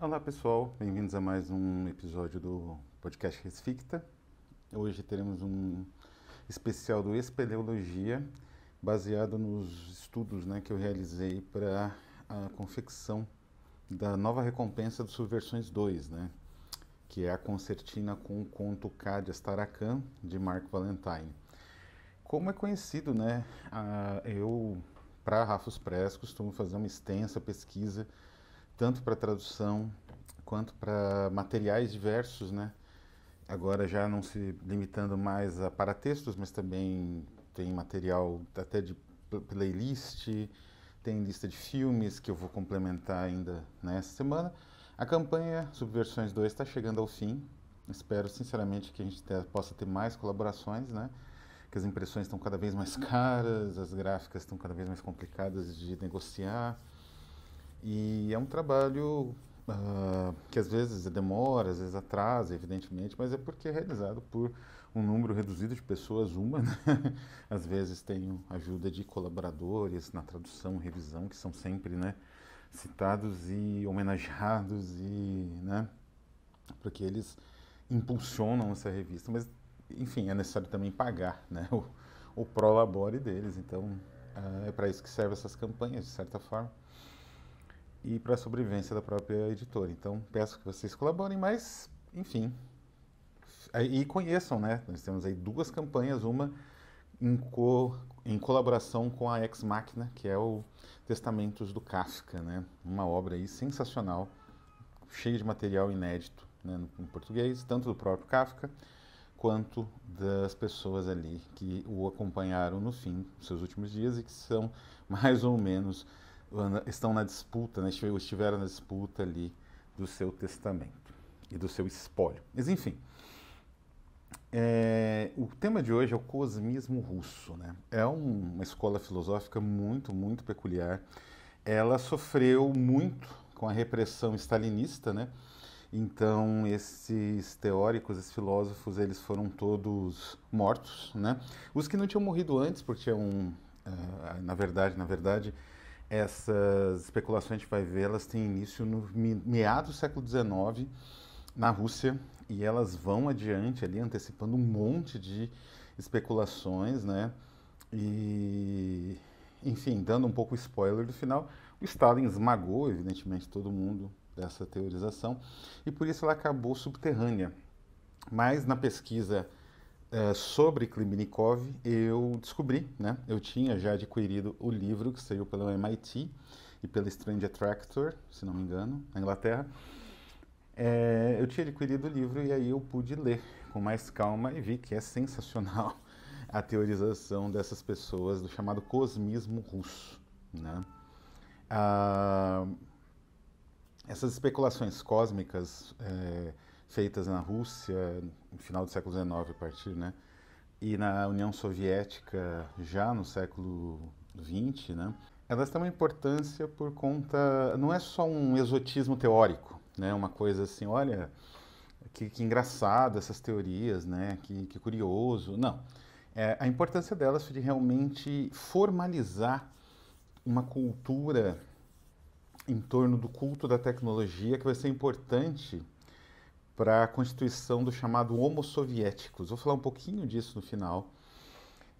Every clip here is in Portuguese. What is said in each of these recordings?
Olá pessoal, bem-vindos a mais um episódio do podcast Resficta. Hoje teremos um especial do Espeleologia, baseado nos estudos que eu realizei para a confecção da nova recompensa do Subversões 2, que é a concertina com o conto Cádias Tarakan, de Mark Valentine. Como é conhecido, eu, para Rafus Press, costumo fazer uma extensa pesquisa tanto para tradução quanto para materiais diversos, Agora já não se limitando mais a paratextos, mas também tem material até de playlist, tem lista de filmes que eu vou complementar ainda nessa semana. A campanha Subversões 2 está chegando ao fim. Espero sinceramente que a gente possa ter mais colaborações, Que as impressões estão cada vez mais caras, as gráficas estão cada vez mais complicadas de negociar. E é um trabalho que às vezes demora, às vezes atrasa, evidentemente, mas é porque é realizado por um número reduzido de pessoas, Às vezes tenho ajuda de colaboradores na tradução, revisão, que são sempre, citados e homenageados porque eles impulsionam essa revista, mas enfim, é necessário também pagar, o prolabore deles, então é para isso que servem essas campanhas, de certa forma, e para a sobrevivência da própria editora. Então, peço que vocês colaborem, mas, enfim, e conheçam, Nós temos aí duas campanhas, uma em colaboração com a Ex Machina, que é o Testamentos do Kafka, Uma obra aí sensacional, cheia de material inédito, em português, tanto do próprio Kafka, quanto das pessoas ali que o acompanharam no fim dos seus últimos dias e que são mais ou menos, estão na disputa, estiveram na disputa ali do seu testamento e do seu espólio. Mas enfim, o tema de hoje é o cosmismo russo, É uma escola filosófica muito, muito peculiar. Ela sofreu muito com a repressão stalinista, Então, esses teóricos, esses filósofos, eles foram todos mortos, Os que não tinham morrido antes, porque na verdade, essas especulações a gente vai ver, elas têm início no meados do século XIX, na Rússia, e elas vão adiante ali, antecipando um monte de especulações, E, enfim, dando um pouco spoiler do final, o Stalin esmagou, evidentemente, todo mundo dessa teorização, e por isso ela acabou subterrânea. Mas na pesquisa sobre Klimbnikov, eu descobri, Eu tinha já adquirido o livro que saiu pelo MIT e pela Strange Attractor, se não me engano, na Inglaterra. Eu tinha adquirido o livro e aí eu pude ler com mais calma e vi que é sensacional a teorização dessas pessoas do chamado cosmismo russo, Ah, essas especulações cósmicas feitas na Rússia no final do século XIX, a partir, e na União Soviética já no século XX, elas têm uma importância por conta, não é só um exotismo teórico, uma coisa assim, olha, que engraçado essas teorias, que curioso, não. A importância delas foi de realmente formalizar uma cultura em torno do culto da tecnologia que vai ser importante para a constituição do chamado Homo Soviéticos. Vou falar um pouquinho disso no final.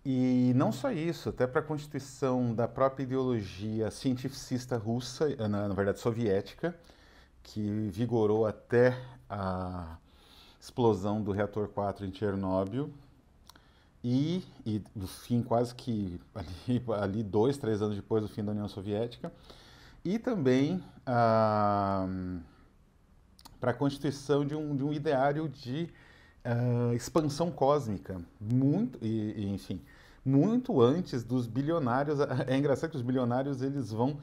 E não só isso, até para a constituição da própria ideologia cientificista russa, na verdade soviética, que vigorou até a explosão do reator 4 em Chernobyl, e do fim quase que ali 2, 3 anos depois do fim da União Soviética, e também para a constituição de um ideário de expansão cósmica, enfim, muito antes dos bilionários. É engraçado que os bilionários eles vão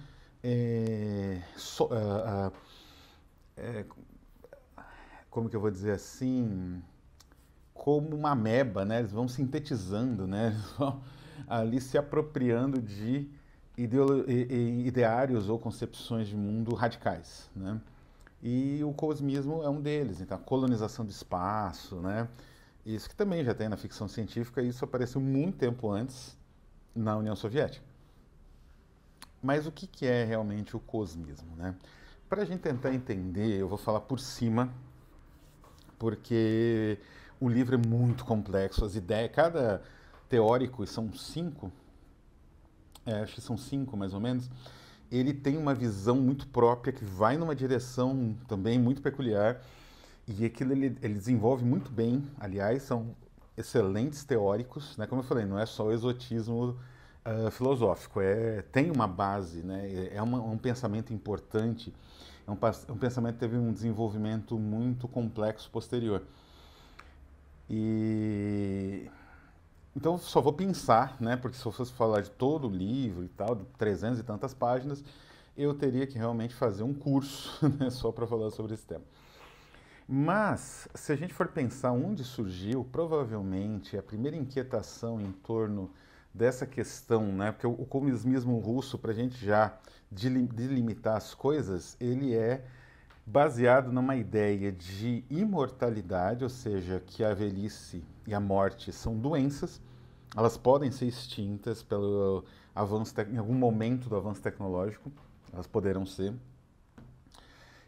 como que eu vou dizer assim, como uma ameba, Eles vão sintetizando, Eles vão ali se apropriando de ideários ou concepções de mundo radicais, E o cosmismo é um deles. Então, a colonização do espaço, Isso que também já tem na ficção científica, isso apareceu muito tempo antes na União Soviética. Mas o que é realmente o cosmismo, para a gente tentar entender, eu vou falar por cima, porque o livro é muito complexo, as ideias, cada teórico, e são cinco, acho que são cinco mais ou menos, ele tem uma visão muito própria que vai numa direção também muito peculiar e aquilo ele desenvolve muito bem. Aliás, são excelentes teóricos, né? Como eu falei, não é só o exotismo filosófico, tem uma base, né? Um pensamento importante, um pensamento que teve um desenvolvimento muito complexo posterior. E então só vou pensar, né? Porque se eu fosse falar de todo o livro e tal, de 300 e tantas páginas, eu teria que realmente fazer um curso, né, só para falar sobre esse tema. Mas, se a gente for pensar onde surgiu, provavelmente a primeira inquietação em torno dessa questão, né? Porque o comunismo russo, para a gente já delimitar as coisas, ele é baseado numa ideia de imortalidade, ou seja, que a velhice e a morte são doenças, elas podem ser extintas pelo avanço em algum momento do avanço tecnológico, elas poderão ser.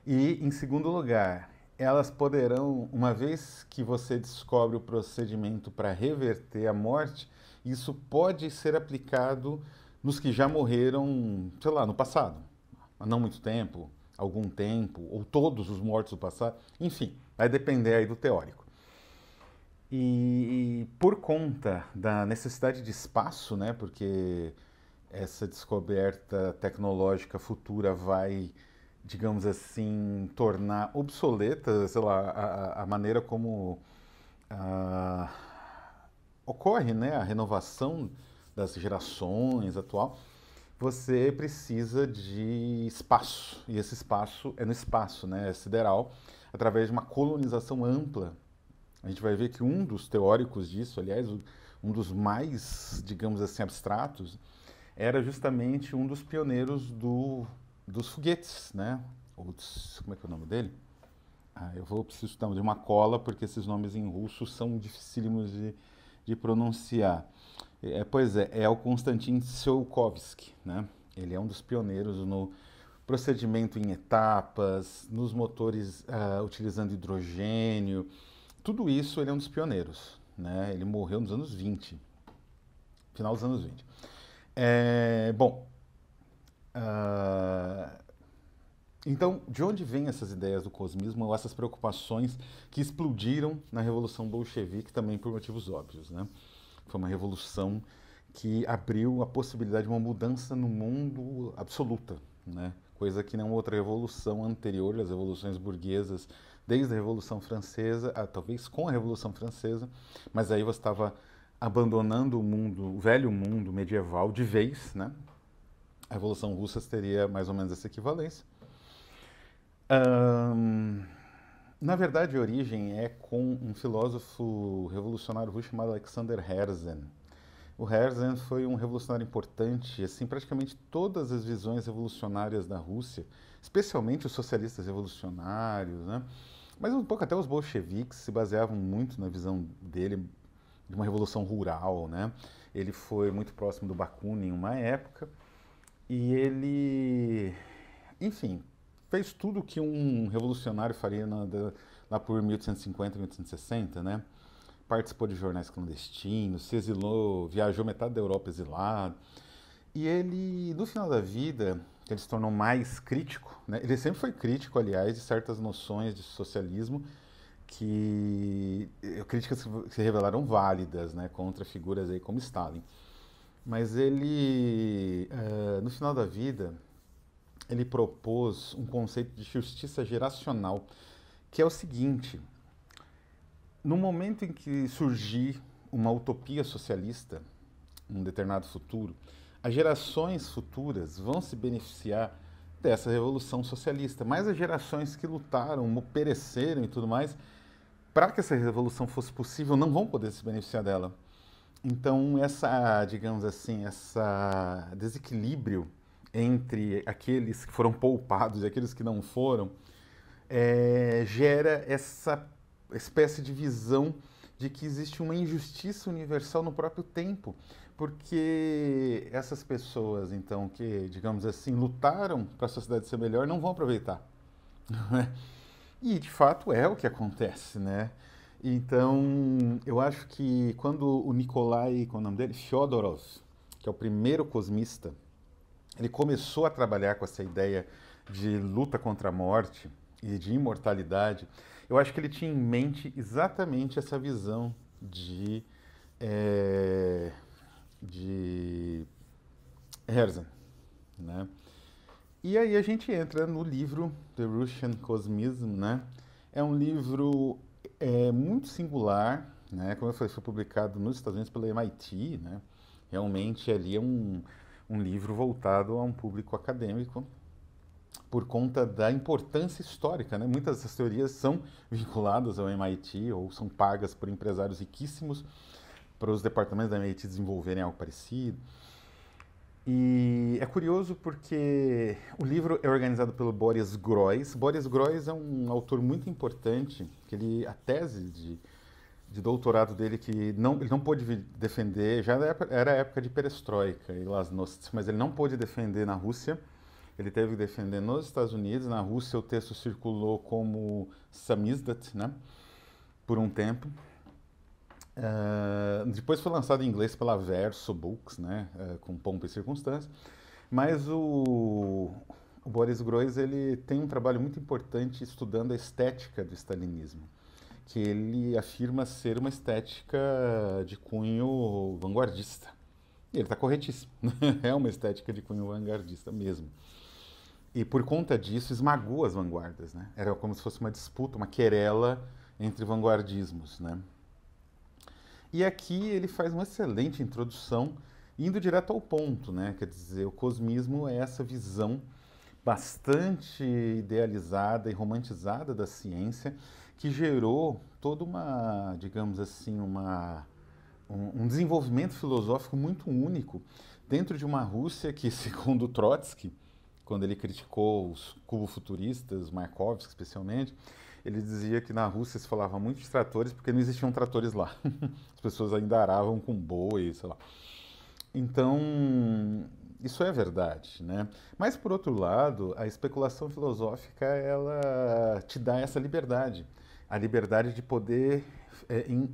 E, em segundo lugar, elas poderão, uma vez que você descobre o procedimento para reverter a morte, isso pode ser aplicado nos que já morreram, sei lá, no passado, há não muito tempo, algum tempo, ou todos os mortos do passado, enfim, vai depender aí do teórico. E por conta da necessidade de espaço, né, porque essa descoberta tecnológica futura vai, digamos assim, tornar obsoleta, sei lá, a maneira como ah, ocorre, né, a renovação das gerações atual, você precisa de espaço. E esse espaço é no espaço, né, é sideral, através de uma colonização ampla. A gente vai ver que um dos teóricos disso, aliás, um dos mais, digamos assim, abstratos, era justamente um dos pioneiros dos foguetes, né? Como é que é o nome dele? Preciso de uma cola, porque esses nomes em russo são dificílimos de pronunciar. Pois é o Konstantin Tsiolkovsky, né? Ele é um dos pioneiros no procedimento em etapas, nos motores utilizando hidrogênio. Tudo isso ele é um dos pioneiros, né? Ele morreu nos anos 20, final dos anos 20. Bom, então, de onde vêm essas ideias do cosmismo ou essas preocupações que explodiram na Revolução Bolchevique também por motivos óbvios, né? Foi uma revolução que abriu a possibilidade de uma mudança no mundo absoluta, né? Coisa que nenhuma outra revolução anterior, as revoluções burguesas, desde a Revolução Francesa, talvez com a Revolução Francesa, mas aí você estava abandonando o mundo, o velho mundo medieval de vez, né? A Revolução Russa teria mais ou menos essa equivalência. Na verdade, a origem é com um filósofo revolucionário russo chamado Alexander Herzen. O Herzen foi um revolucionário importante, assim, praticamente todas as visões revolucionárias da Rússia, especialmente os socialistas revolucionários, né? Mas um pouco até os bolcheviques se baseavam muito na visão dele de uma revolução rural, né? Ele foi muito próximo do Bakunin em uma época e ele, enfim, fez tudo o que um revolucionário faria lá por 1850, 1860, né? Participou de jornais clandestinos, se exilou, viajou metade da Europa exilado. E ele, no final da vida, ele se tornou mais crítico, né? Ele sempre foi crítico, aliás, de certas noções de socialismo que críticas que se revelaram válidas, né, contra figuras aí como Stalin. Mas ele, no final da vida, ele propôs um conceito de justiça geracional, que é o seguinte: no momento em que surgir uma utopia socialista, num determinado futuro, as gerações futuras vão se beneficiar dessa revolução socialista, mas as gerações que lutaram, pereceram e tudo mais, para que essa revolução fosse possível, não vão poder se beneficiar dela. Então, digamos assim, essa desequilíbrio entre aqueles que foram poupados e aqueles que não foram, gera essa espécie de visão de que existe uma injustiça universal no próprio tempo, porque essas pessoas, então, que, digamos assim, lutaram para a sociedade ser melhor, não vão aproveitar E de fato é o que acontece, né? Então, eu acho que quando o Nikolai, qual é o nome dele? Fyodorov, que é o primeiro cosmista, ele começou a trabalhar com essa ideia de luta contra a morte e de imortalidade. Eu acho que ele tinha em mente exatamente essa visão eh, de Herzen, né? E aí a gente entra no livro The Russian Cosmism, né? É um livro muito singular, né? Como eu falei, foi publicado nos Estados Unidos pela MIT, né? Realmente ali é um livro voltado a um público acadêmico por conta da importância histórica, né? Muitas dessas teorias são vinculadas ao MIT ou são pagas por empresários riquíssimos para os departamentos da MIT desenvolverem algo parecido. E é curioso porque o livro é organizado pelo Boris Groys. Boris Groys é um autor muito importante, que a tese de doutorado dele que ele não pôde defender, já era a época de perestroika e glasnost, mas ele não pôde defender na Rússia, ele teve que defender nos Estados Unidos. Na Rússia o texto circulou como samizdat, né, por um tempo. Depois foi lançado em inglês pela Verso Books, né, com pompa e circunstância. Mas o Boris Groys ele tem um trabalho muito importante estudando a estética do stalinismo, que ele afirma ser uma estética de cunho vanguardista. E ele está corretíssimo. É uma estética de cunho vanguardista mesmo. E por conta disso esmagou as vanguardas, né? Era como se fosse uma disputa, uma querela entre vanguardismos, né? E aqui ele faz uma excelente introdução, indo direto ao ponto, né? Quer dizer, o cosmismo é essa visão bastante idealizada e romantizada da ciência que gerou toda uma, digamos assim, um desenvolvimento filosófico muito único dentro de uma Rússia que, segundo Trotsky, quando ele criticou os cubo-futuristas, Markovsky especialmente, ele dizia que na Rússia se falava muito de tratores porque não existiam tratores lá. As pessoas ainda aravam com boi, sei lá. Então, isso é verdade, né? Mas, por outro lado, a especulação filosófica, ela te dá essa liberdade. A liberdade de poder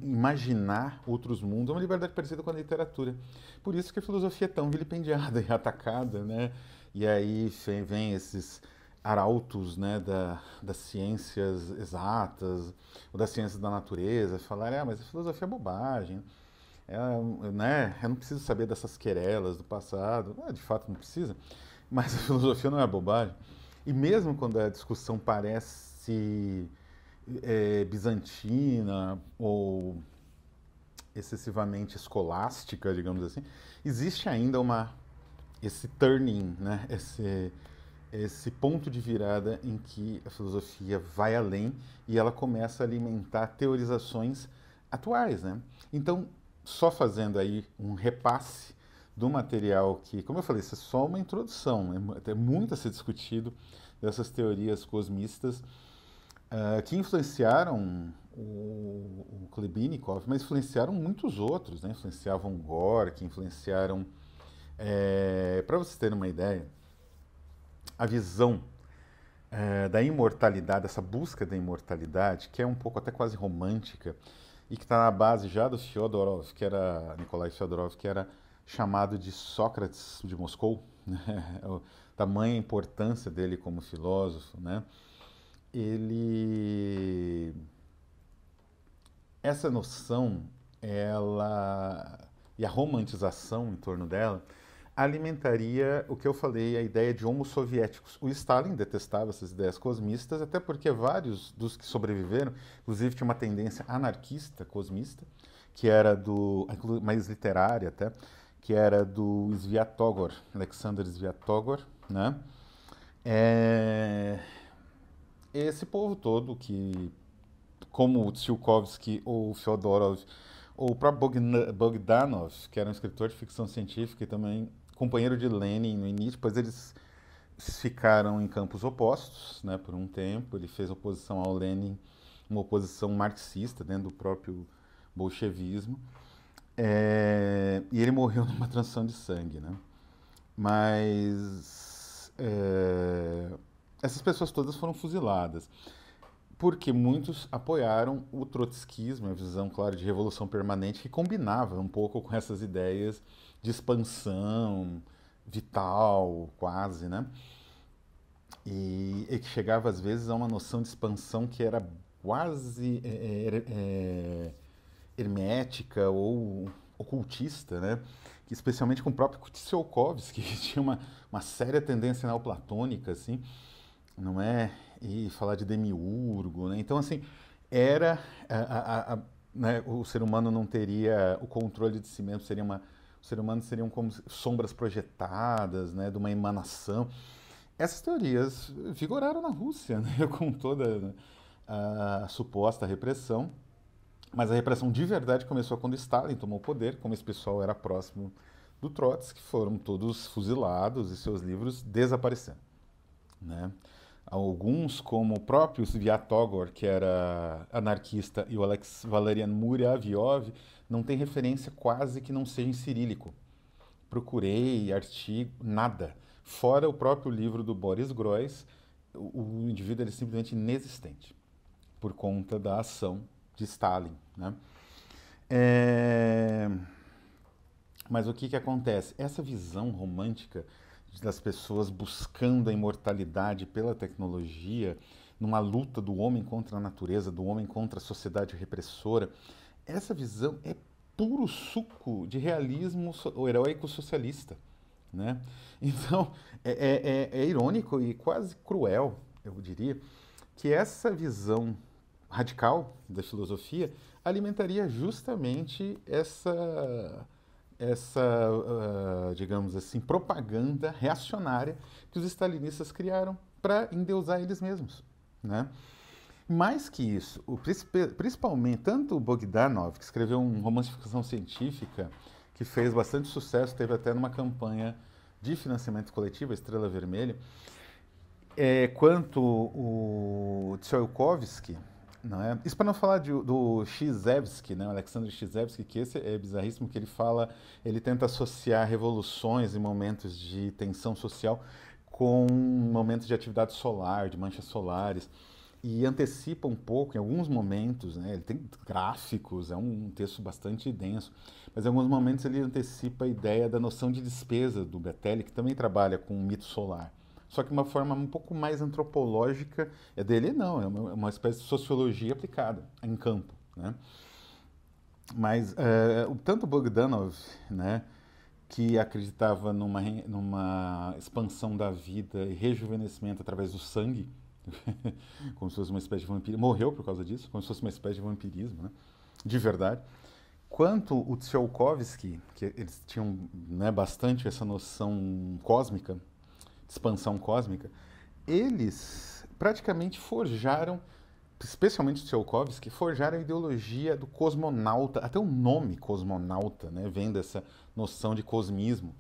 imaginar outros mundos. É uma liberdade parecida com a literatura. Por isso que a filosofia é tão vilipendiada e atacada, né? E aí vem esses arautos, né, das ciências exatas, ou das ciências da natureza, falar, mas a filosofia é bobagem. Né, eu não preciso saber dessas querelas do passado. De fato, não precisa. Mas a filosofia não é bobagem. E mesmo quando a discussão parece bizantina ou excessivamente escolástica, digamos assim, existe ainda esse turning, né? Esse ponto de virada em que a filosofia vai além e ela começa a alimentar teorizações atuais, né? Então, só fazendo aí um repasse do material que, como eu falei, isso é só uma introdução, né? Tem muito a ser discutido dessas teorias cosmistas que influenciaram o Klebinikov, mas influenciaram muitos outros, né? Influenciavam Gorky, influenciaram... para vocês terem uma ideia, a visão da imortalidade, essa busca da imortalidade, que é um pouco até quase romântica, e que está na base já do Fyodorov, que era Nikolai Fyodorov, que era chamado de Sócrates de Moscou, né? A tamanha importância dele como filósofo, né? Essa noção, ela e a romantização em torno dela alimentaria o que eu falei, a ideia de homo soviéticos. O Stalin detestava essas ideias cosmistas, até porque vários dos que sobreviveram, inclusive tinha uma tendência anarquista cosmista, que era mais literária até, que era do Sviatogor, Alexander Sviatogor, né? Esse povo todo que, como o Tsiolkovsky ou o Fyodorov, ou o próprio Bogdanov, que era um escritor de ficção científica e também companheiro de Lenin no início, depois eles ficaram em campos opostos, né, por um tempo. Ele fez oposição ao Lenin, uma oposição marxista dentro do próprio bolchevismo. E ele morreu numa transfusão de sangue, né? Mas essas pessoas todas foram fuziladas, porque muitos apoiaram o trotskismo, a visão, claro, de revolução permanente, que combinava um pouco com essas ideias de expansão vital, quase, né? E que chegava às vezes a uma noção de expansão que era quase hermética ou ocultista, né? Que especialmente com o próprio Tsiolkovsky, que tinha uma séria tendência neoplatônica, assim, não é? E falar de demiurgo, né? Então, assim, era né, o ser humano não teria o controle de si mesmo, os seres humanos seriam como sombras projetadas, né, de uma emanação. Essas teorias vigoraram na Rússia, né, com toda a suposta repressão, mas a repressão de verdade começou quando Stalin tomou o poder, como esse pessoal era próximo do Trotsky, foram todos fuzilados e seus livros desapareceram, né? Alguns, como o próprio Sviatogor, que era anarquista, e o Alex Valerian Muravyov, não tem referência quase que não seja em cirílico. Procurei artigo, nada. Fora o próprio livro do Boris Groys, o indivíduo é simplesmente inexistente, por conta da ação de Stalin, né? É... Mas o que acontece? Essa visão romântica das pessoas buscando a imortalidade pela tecnologia, numa luta do homem contra a natureza, do homem contra a sociedade repressora, essa visão é puro suco de realismo heróico socialista, né? Então, é irônico e quase cruel, eu diria, que essa visão radical da filosofia alimentaria justamente digamos assim, propaganda reacionária que os stalinistas criaram para endeusar eles mesmos, né? Mais que isso, principalmente, tanto o Bogdanov, que escreveu um romance de ficção científica que fez bastante sucesso, teve até numa campanha de financiamento coletivo, a Estrela Vermelha, quanto o Tsiolkovsky, não é? Isso para não falar do Chizevsky, né? O Alexander Chizevsky, que esse é bizarríssimo, que ele fala, ele tenta associar revoluções e momentos de tensão social com momentos de atividade solar, de manchas solares, e antecipa um pouco, em alguns momentos, né? Ele tem gráficos, é um texto bastante denso, mas em alguns momentos ele antecipa a ideia da noção de despesa do Bettelli, que também trabalha com o mito solar. Só que de uma forma um pouco mais antropológica, dele não, é uma espécie de sociologia aplicada em campo, né? Mas tanto Bogdanov, né, que acreditava numa expansão da vida e rejuvenescimento através do sangue, como se fosse uma espécie de vampirismo, morreu por causa disso, como se fosse uma espécie de vampirismo, né, de verdade. Quanto o Tsiolkovsky, que eles tinham, né, bastante essa noção cósmica, de expansão cósmica, eles praticamente forjaram, especialmente o Tsiolkovsky, forjaram a ideologia do cosmonauta, até o nome cosmonauta, né, vem dessa noção de cosmismo.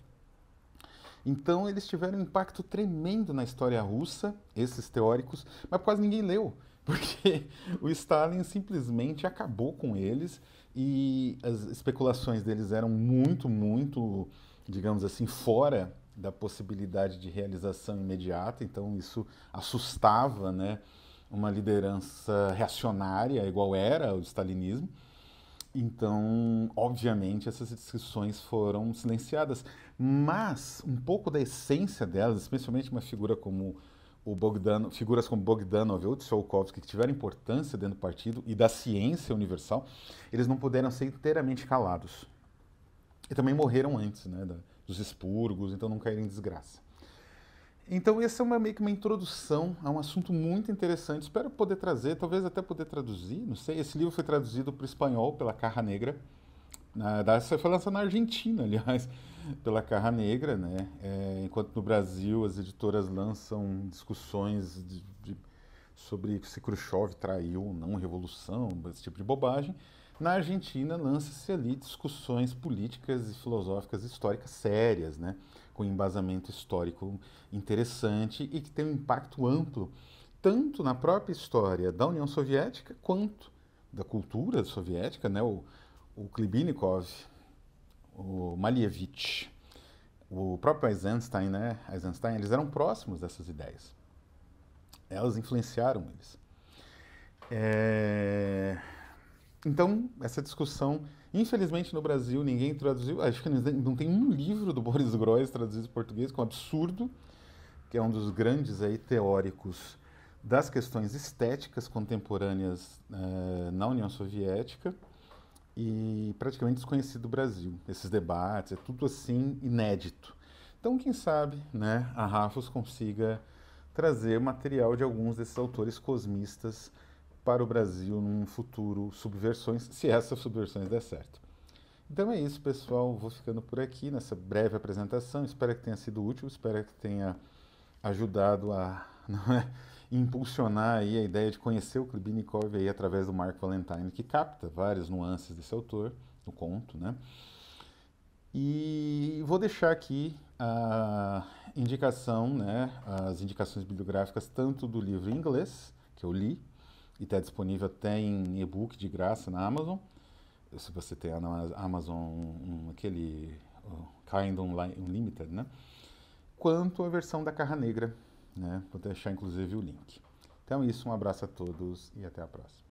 Então eles tiveram um impacto tremendo na história russa, esses teóricos, mas quase ninguém leu, porque o Stalin simplesmente acabou com eles e as especulações deles eram muito, digamos assim, fora da possibilidade de realização imediata, então isso assustava, né, uma liderança reacionária, igual era o stalinismo. Então, obviamente, essas discussões foram silenciadas, mas um pouco da essência delas, especialmente uma figura como figuras como Bogdanov ou Tsiolkovsky, que tiveram importância dentro do partido e da ciência universal, eles não puderam ser inteiramente calados. E também morreram antes, né, dos expurgos, então não caíram em desgraça. Então, essa é meio que uma introdução a um assunto muito interessante. Espero poder trazer, talvez até poder traduzir, não sei. Esse livro foi traduzido para o espanhol pela Caja Negra. Foi lançado na Argentina, aliás, pela Caja Negra, né? Enquanto no Brasil as editoras lançam discussões sobre se Khrushchev traiu ou não a revolução, esse tipo de bobagem. Na Argentina lança-se ali discussões políticas e filosóficas históricas sérias, né? Com embasamento histórico interessante e que tem um impacto amplo, tanto na própria história da União Soviética quanto da cultura soviética, né? O Klibinikov, o Malevich, o próprio Eisenstein, né? Eisenstein, eles eram próximos dessas ideias. Elas influenciaram eles. É, Então, essa discussão, infelizmente no Brasil ninguém traduziu, acho que não tem um livro do Boris Groys traduzido em português, que é um absurdo, que é um dos grandes aí teóricos das questões estéticas contemporâneas na União Soviética e praticamente desconhecido do Brasil. Esses debates, é tudo assim inédito. Então, quem sabe, né, a Rafos consiga trazer material de alguns desses autores cosmistas para o Brasil num futuro subversões, se essas subversões der certo. Então é isso, pessoal. Vou ficando por aqui nessa breve apresentação. Espero que tenha sido útil, espero que tenha ajudado a não é, impulsionar aí a ideia de conhecer o Klibinikov aí através do Mark Valentine, que capta várias nuances desse autor, no conto, né? E vou deixar aqui a indicação, né, as indicações bibliográficas tanto do livro em inglês, que eu li, e está disponível até em e-book de graça na Amazon. Se você tem na Amazon aquele Kind Unlimited, né? Quanto a versão da Carra Negra, né? Vou deixar inclusive o link. Então é isso, um abraço a todos e até a próxima.